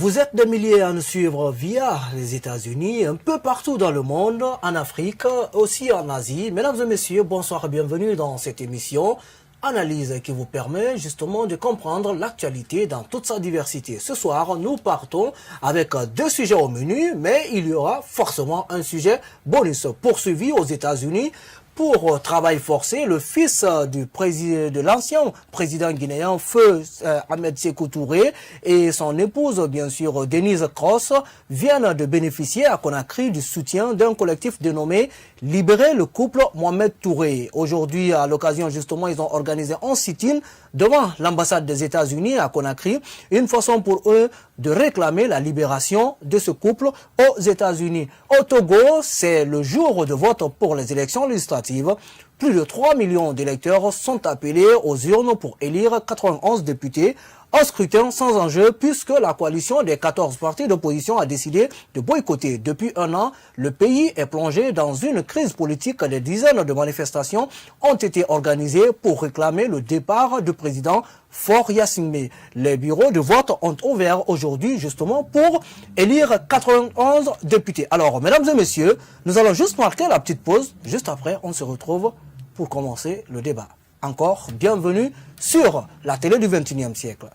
Vous êtes des milliers à nous suivre via les États-Unis, un peu partout dans le monde, en Afrique, aussi en Asie. Mesdames et messieurs, bonsoir et bienvenue dans cette émission. Analyse qui vous permet justement de comprendre l'actualité dans toute sa diversité. Ce soir, nous partons avec deux sujets au menu, mais il y aura forcément un sujet bonus poursuivi aux États-Unis. Pour travail forcé, le fils de l'ancien président guinéen, Feu Ahmed Sékou Touré, et son épouse, bien sûr, Denise Cross, viennent de bénéficier à Conakry du soutien d'un collectif dénommé Libérer le couple Mohamed Touré. Aujourd'hui, à l'occasion, justement, ils ont organisé un sit-in devant l'ambassade des États-Unis à Conakry, une façon pour eux de réclamer la libération de ce couple aux États-Unis. Au Togo, c'est le jour de vote pour les élections législatives. Plus de 3 millions d'électeurs sont appelés aux urnes pour élire 91 députés. Un scrutin sans enjeu puisque la coalition des 14 partis d'opposition a décidé de boycotter. Depuis un an, le pays est plongé dans une crise politique. Des dizaines de manifestations ont été organisées pour réclamer le départ du président Faure Gnassingbé. Les bureaux de vote ont ouvert aujourd'hui justement pour élire 91 députés. Alors, mesdames et messieurs, nous allons juste marquer la petite pause. Juste après, on se retrouve pour commencer le débat. Encore bienvenue sur la télé du 21e siècle.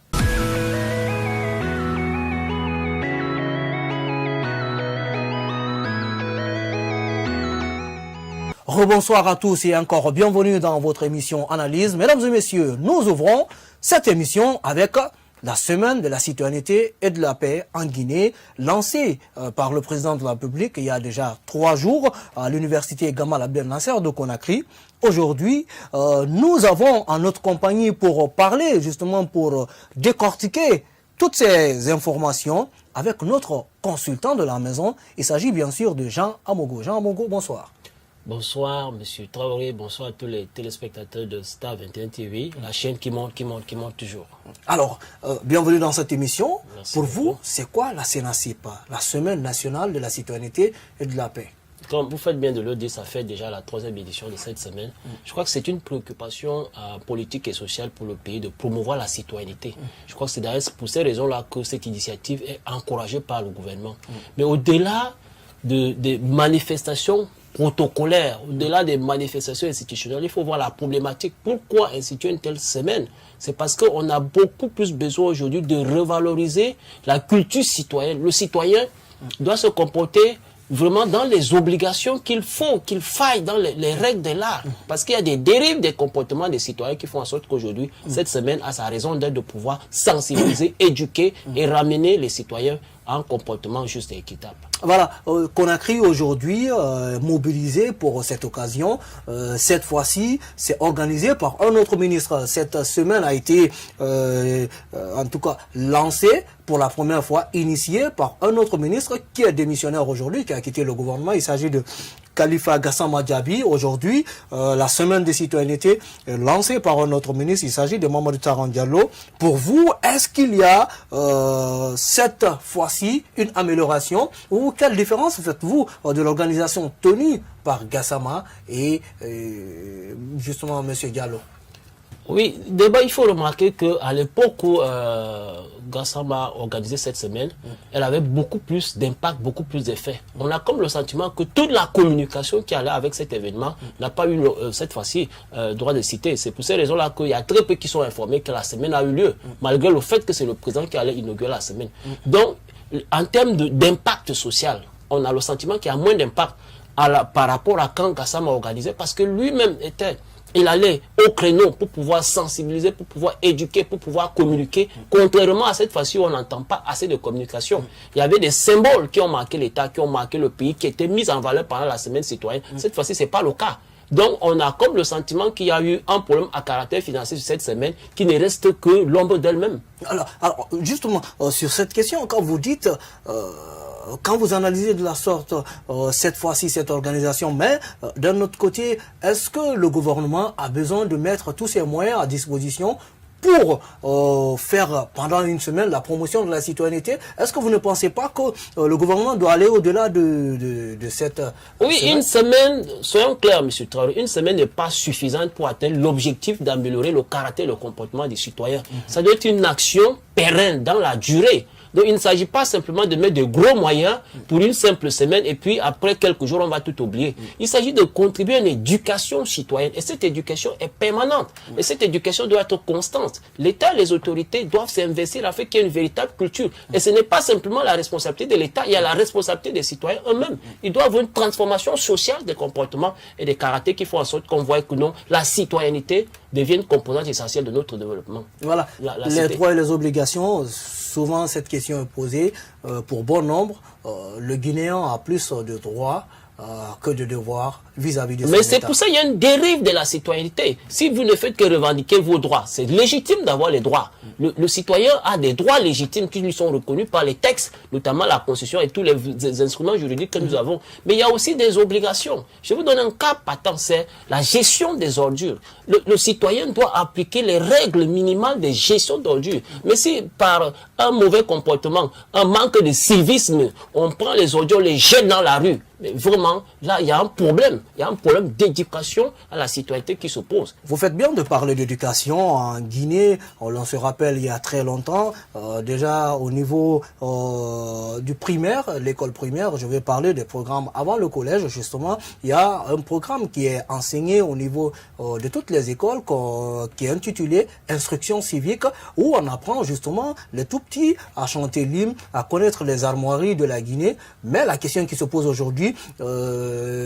Rebonsoir à tous et encore bienvenue dans votre émission Analyse. Mesdames et messieurs, nous ouvrons cette émission avec la semaine de la citoyenneté et de la paix en Guinée, lancée par le président de la République il y a déjà 3 jours à l'université Gamal Abdel Nasser de Conakry. Aujourd'hui, nous avons en notre compagnie pour parler, justement pour décortiquer toutes ces informations avec notre consultant de la maison. Il s'agit bien sûr de Jean Amogo. Jean Amogo, bonsoir. Bonsoir, monsieur Traoré, bonsoir à tous les téléspectateurs de Star 21 TV, la chaîne qui monte toujours. Alors, bienvenue dans cette émission. Merci pour beaucoup. vous, c'est quoi la CENACIP, la Semaine nationale de la citoyenneté et de la paix? Comme vous faites bien de le dire, ça fait déjà la 3e édition de cette semaine. Je crois que c'est une préoccupation politique et sociale pour le pays de promouvoir la citoyenneté. Je crois que c'est d'ailleurs pour ces raisons-là que cette initiative est encouragée par le gouvernement. Mais au-delà des manifestations protocolaires, au-delà des manifestations institutionnelles, il faut voir la problématique. Pourquoi instituer une telle semaine? C'est parce qu'on a beaucoup plus besoin aujourd'hui de revaloriser la culture citoyenne. Le citoyen doit se comporter vraiment dans les obligations qu'il faille dans les règles de l'art. Parce qu'il y a des dérives des comportements des citoyens qui font en sorte qu'aujourd'hui, cette semaine a sa raison d'être de pouvoir sensibiliser, éduquer et ramener les citoyens à un comportement juste et équitable. Voilà, Conakry aujourd'hui mobilisé pour cette occasion. Cette fois-ci, c'est organisé par un autre ministre. Cette semaine a été, en tout cas, lancée pour la première fois, initiée par un autre ministre qui est démissionnaire aujourd'hui, qui a quitté le gouvernement. Il s'agit de Khalifa Gassama Diaby. Aujourd'hui, la semaine de citoyenneté est lancée par un autre ministre. Il s'agit de Mamadou Taran Diallo. Pour vous, est-ce qu'il y a cette fois-ci une amélioration ou quelle différence faites-vous de l'organisation tenue par Gassama et justement M. Diallo? Oui, d'abord il faut remarquer qu'à l'époque où Gassama organisait cette semaine, elle avait beaucoup plus d'impact, beaucoup plus d'effet. On a comme le sentiment que toute la communication qui allait avec cet événement n'a pas eu cette fois-ci droit de citer. C'est pour ces raisons-là qu'il y a très peu qui sont informés que la semaine a eu lieu, malgré le fait que c'est le président qui allait inaugurer la semaine. Donc, en termes d'impact social, on a le sentiment qu'il y a moins d'impact par rapport à quand Gassama organisait, parce que lui-même il allait au créneau pour pouvoir sensibiliser, pour pouvoir éduquer, pour pouvoir communiquer. Contrairement à cette fois-ci où on n'entend pas assez de communication. Il y avait des symboles qui ont marqué l'État, qui ont marqué le pays, qui étaient mis en valeur pendant la semaine citoyenne. Cette fois-ci, ce n'est pas le cas. Donc, on a comme le sentiment qu'il y a eu un problème à caractère financier sur cette semaine qui ne reste que l'ombre d'elle-même. Alors, justement, sur cette question, quand vous dites... quand vous analysez de la sorte cette fois-ci cette organisation, mais d'un autre côté, est-ce que le gouvernement a besoin de mettre tous ses moyens à disposition pour faire pendant une semaine la promotion de la citoyenneté? Est-ce que vous ne pensez pas que le gouvernement doit aller au-delà de cette Oui, semaine? Une semaine, soyons clairs, M. Traoré, une semaine n'est pas suffisante pour atteindre l'objectif d'améliorer le caractère et le comportement des citoyens. Ça doit être une action pérenne dans la durée. Donc il ne s'agit pas simplement de mettre de gros moyens pour une simple semaine et puis après quelques jours on va tout oublier. Il s'agit de contribuer à une éducation citoyenne et cette éducation est permanente et cette éducation doit être constante. L'État et les autorités doivent s'investir afin qu'il y ait une véritable culture. Et ce n'est pas simplement la responsabilité de l'État, il y a la responsabilité des citoyens eux-mêmes. Il doit y avoir une transformation sociale des comportements et des caractères qui font en sorte qu'on voit que non, la citoyenneté devient une composante essentielle de notre développement. Voilà, les droits et les obligations, souvent cette question est posée pour bon nombre. Le Guinéen a plus de droits que de devoirs vis-à-vis de son Mais c'est État. pour ça qu'il y a une dérive de la citoyenneté. Si vous ne faites que revendiquer vos droits, c'est légitime d'avoir les droits. Le citoyen a des droits légitimes qui lui sont reconnus par les textes, notamment la Constitution et tous les instruments juridiques que nous avons. Mais il y a aussi des obligations. Je vous donne un cas patent, c'est la gestion des ordures. Le citoyen doit appliquer les règles minimales de gestion d'ordures. Mais si par un mauvais comportement, un manque de civisme, on prend les ordures, on les jette dans la rue, mais vraiment, là, il y a un problème. Il y a un problème d'éducation à la citoyenneté qui se pose. Vous faites bien de parler d'éducation en Guinée. On se rappelle il y a très longtemps, déjà au niveau du primaire, l'école primaire, je vais parler des programmes avant le collège, justement. Il y a un programme qui est enseigné au niveau de toutes les écoles qui est intitulé Instruction civique, où on apprend justement les tout petits à chanter l'hymne, à connaître les armoiries de la Guinée. Mais la question qui se pose aujourd'hui,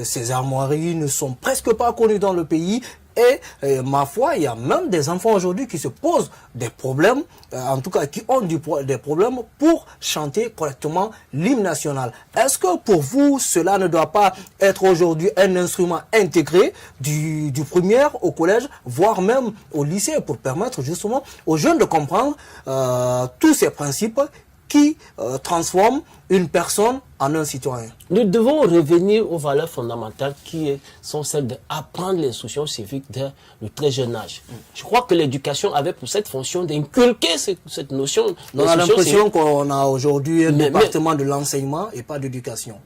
ces armoiries ne sont presque pas connues dans le pays et ma foi, il y a même des enfants aujourd'hui qui se posent des problèmes, en tout cas qui ont des problèmes pour chanter correctement l'hymne national. Est-ce que pour vous, cela ne doit pas être aujourd'hui un instrument intégré du primaire au collège, voire même au lycée, pour permettre justement aux jeunes de comprendre tous ces principes qui transforme une personne en un citoyen? Nous devons revenir aux valeurs fondamentales qui sont celles d'apprendre l'instruction civique dès le très jeune âge. Je crois que l'éducation avait pour cette fonction d'inculquer cette notion. On a l'impression qu'on a aujourd'hui un département de l'enseignement et pas d'éducation.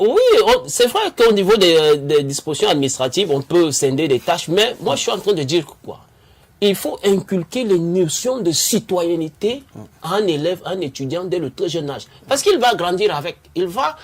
Oui, c'est vrai qu'au niveau des dispositions administratives, on peut scinder des tâches, mais moi je suis en train de dire quoi? Il faut inculquer les notions de citoyenneté à un élève, à un étudiant dès le très jeune âge. Parce qu'il va grandir avec.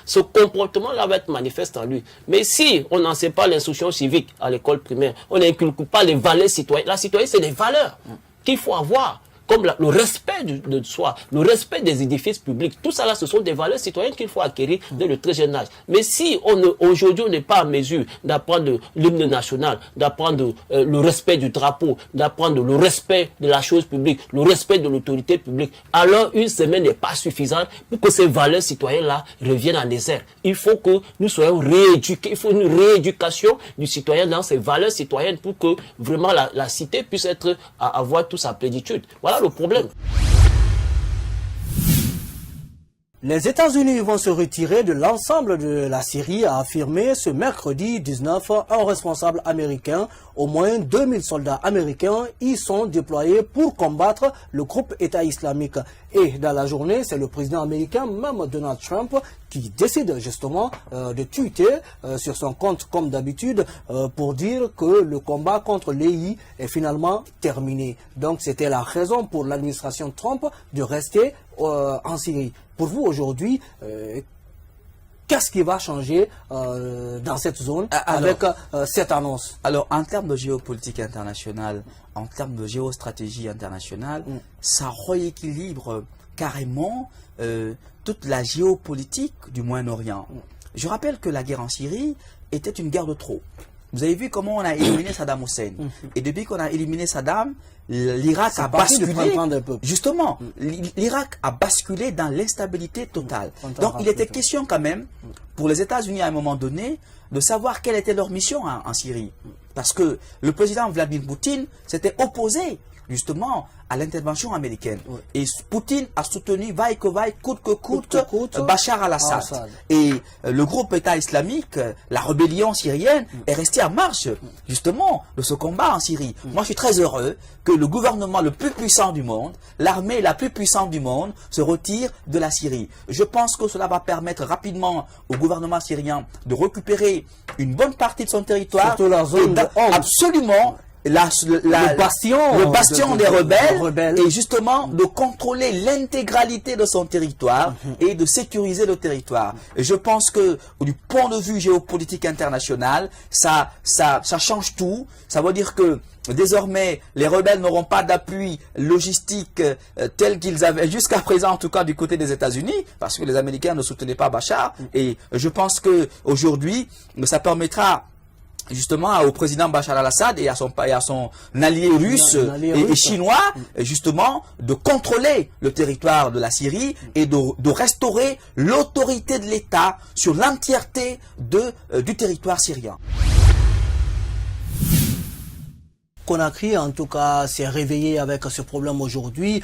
Ce comportement-là va être manifeste en lui. Mais si on n'enseigne pas l'instruction civique à l'école primaire, on n'inculque pas les valeurs citoyennes. La citoyenneté, c'est des valeurs qu'il faut avoir. Comme le respect de soi, le respect des édifices publics, tout ça là, ce sont des valeurs citoyennes qu'il faut acquérir dès le très jeune âge. Mais si aujourd'hui on n'est pas en mesure d'apprendre l'hymne national, d'apprendre le respect du drapeau, d'apprendre le respect de la chose publique, le respect de l'autorité publique, alors une semaine n'est pas suffisante pour que ces valeurs citoyennes là reviennent en désert. Il faut que nous soyons rééduqués, il faut une rééducation du citoyen dans ces valeurs citoyennes pour que vraiment la cité puisse avoir toute sa plénitude. Voilà le problème. Les États-Unis vont se retirer de l'ensemble de la Syrie, a affirmé ce mercredi 19 un responsable américain. Au moins 2000 soldats américains y sont déployés pour combattre le groupe État islamique. Et dans la journée, c'est le président américain, même Donald Trump, qui décide justement de tweeter sur son compte comme d'habitude pour dire que le combat contre l'EI est finalement terminé. Donc c'était la raison pour l'administration Trump de rester en Syrie. Pour vous aujourd'hui, qu'est-ce qui va changer dans cette zone avec cette annonce? Alors, en termes de géopolitique internationale, en termes de géostratégie internationale, ça rééquilibre carrément toute la géopolitique du Moyen-Orient. Je rappelle que la guerre en Syrie était une guerre de trop. Vous avez vu comment on a éliminé Saddam Hussein. Et depuis qu'on a éliminé Saddam, l'Irak a basculé. Justement, l'Irak a basculé dans l'instabilité totale. Donc il était question quand même, pour les États-Unis à un moment donné, de savoir quelle était leur mission en Syrie. Parce que le président Vladimir Poutine s'était opposé justement à l'intervention américaine. Et Poutine a soutenu vaille que vaille, coûte que coûte, Bachar al-Assad. Et le groupe État islamique, la rébellion syrienne, est restée en marche justement de ce combat en Syrie. Moi, je suis très heureux que le gouvernement le plus puissant du monde, l'armée la plus puissante du monde, se retire de la Syrie. Je pense que cela va permettre rapidement au gouvernement syrien de récupérer une bonne partie de son territoire. Surtout la zone absolument le bastion des rebelles et justement de contrôler l'intégralité de son territoire et de sécuriser le territoire. Et je pense que du point de vue géopolitique international, ça change tout. Ça veut dire que désormais, les rebelles n'auront pas d'appui logistique tel qu'ils avaient jusqu'à présent, en tout cas du côté des États-Unis, parce que les Américains ne soutenaient pas Bachar. Et je pense que aujourd'hui, ça permettra justement au président Bachar al-Assad et à son allié russe et chinois, justement, de contrôler le territoire de la Syrie et de restaurer l'autorité de l'État sur l'entièreté du territoire syrien. Conakry, en tout cas, s'est réveillé avec ce problème aujourd'hui.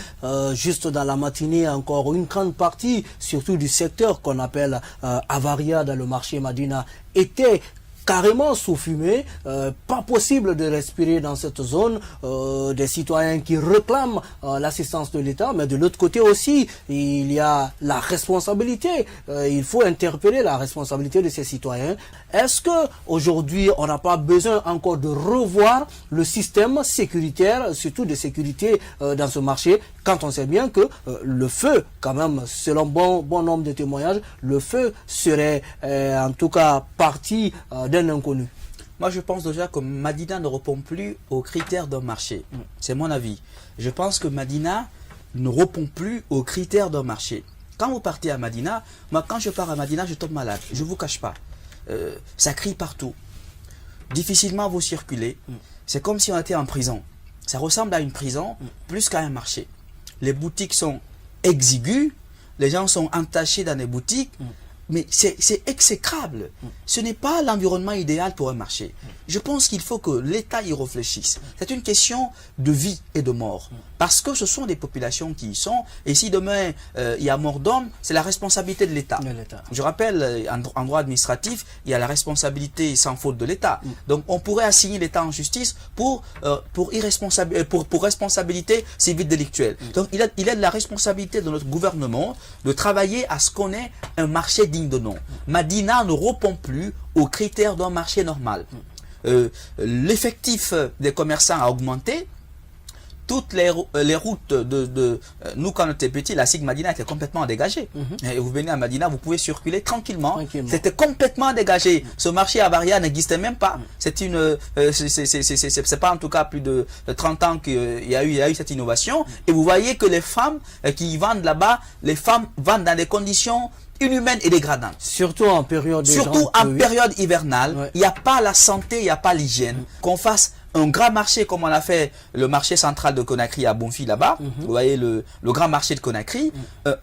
Juste dans la matinée, encore une grande partie, surtout du secteur qu'on appelle Avaria dans le marché Madina, était carrément sous fumée, pas possible de respirer dans cette zone, des citoyens qui réclament l'assistance de l'État, mais de l'autre côté aussi, il y a la responsabilité, il faut interpeller la responsabilité de ces citoyens. Est-ce que aujourd'hui on n'a pas besoin encore de revoir le système sécuritaire, surtout de sécurité dans ce marché, quand on sait bien que le feu, quand même, selon bon nombre de témoignages, le feu serait en tout cas parti d'un inconnu. Moi, je pense déjà que Madina ne répond plus aux critères d'un marché. C'est mon avis. Je pense que Madina ne répond plus aux critères d'un marché. Quand vous partez à Madina, moi, quand je pars à Madina, je tombe malade. Je ne vous cache pas. Ça crie partout. Difficilement vous circulez. C'est comme si on était en prison. Ça ressemble à une prison plus qu'à un marché. Les boutiques sont exiguës. Les gens sont entachés dans les boutiques. Mais c'est exécrable. Ce n'est pas l'environnement idéal pour un marché. Je pense qu'il faut que l'État y réfléchisse. C'est une question de vie et de mort. Parce que ce sont des populations qui y sont. Et si demain, il y a mort d'homme, c'est la responsabilité de l'État. Je rappelle, en droit administratif, il y a la responsabilité sans faute de l'État. Donc, on pourrait assigner l'État en justice pour responsabilité civile délictuelle. Donc, il est de la responsabilité de notre gouvernement de travailler à ce qu'on ait un marché digne de nom. Madina ne répond plus aux critères d'un marché normal. L'effectif des commerçants a augmenté. Toutes les routes nous, quand on était petits, la SIG Madina était complètement dégagée. Et vous venez à Madina, vous pouvez circuler tranquillement. C'était complètement dégagé. Ce marché Avaria n'existait même pas. C'est pas en tout cas plus de 30 ans qu'il y a eu cette innovation. Et vous voyez que les femmes qui vendent là-bas, les femmes vendent dans des conditions inhumaines et dégradantes. Surtout en période hivernale, il n'y a pas la santé, il n'y a pas l'hygiène. Qu'on fasse un grand marché comme on a fait le marché central de Conakry à Bonfi là-bas, vous voyez le grand marché de Conakry,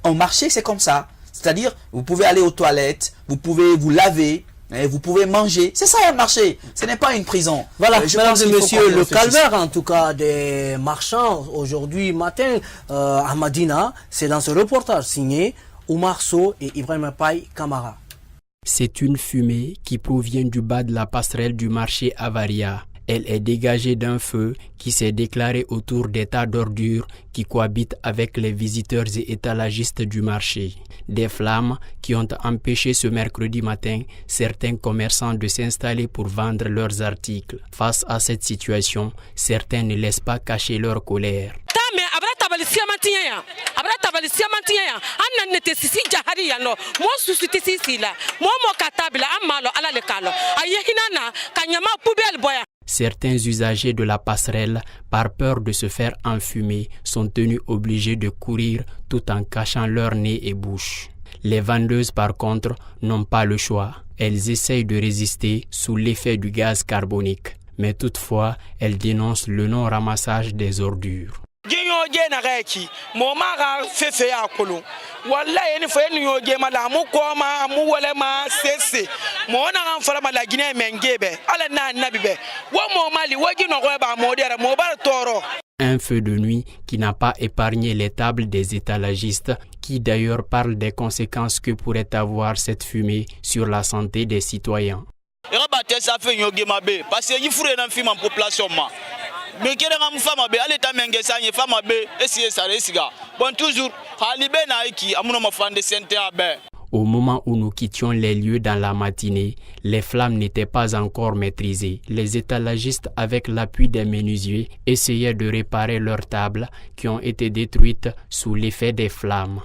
un marché c'est comme ça, c'est-à-dire vous pouvez aller aux toilettes, vous pouvez vous laver, vous pouvez manger, c'est ça un marché, ce n'est pas une prison. Voilà, mesdames et messieurs, le calvaire en tout cas des marchands aujourd'hui matin à Madina, c'est dans ce reportage signé Oumar Sow et Ibrahim Paye Kamara. C'est une fumée qui provient du bas de la passerelle du marché Avaria. Elle est dégagée d'un feu qui s'est déclaré autour des tas d'ordures qui cohabitent avec les visiteurs et étalagistes du marché. Des flammes qui ont empêché ce mercredi matin certains commerçants de s'installer pour vendre leurs articles. Face à cette situation, certains ne laissent pas cacher leur colère. Certains usagers de la passerelle, par peur de se faire enfumer, sont tenus obligés de courir tout en cachant leur nez et bouche. Les vendeuses, par contre, n'ont pas le choix. Elles essayent de résister sous l'effet du gaz carbonique. Mais toutefois, elles dénoncent le non-ramassage des ordures. Un feu de nuit qui n'a pas épargné les tables des étalagistes, qui d'ailleurs parlent des conséquences que pourrait avoir cette fumée sur la santé des citoyens. Au moment où nous quittions les lieux dans la matinée, les flammes n'étaient pas encore maîtrisées. Les étalagistes, avec l'appui des menuisiers, essayaient de réparer leurs tables qui ont été détruites sous l'effet des flammes.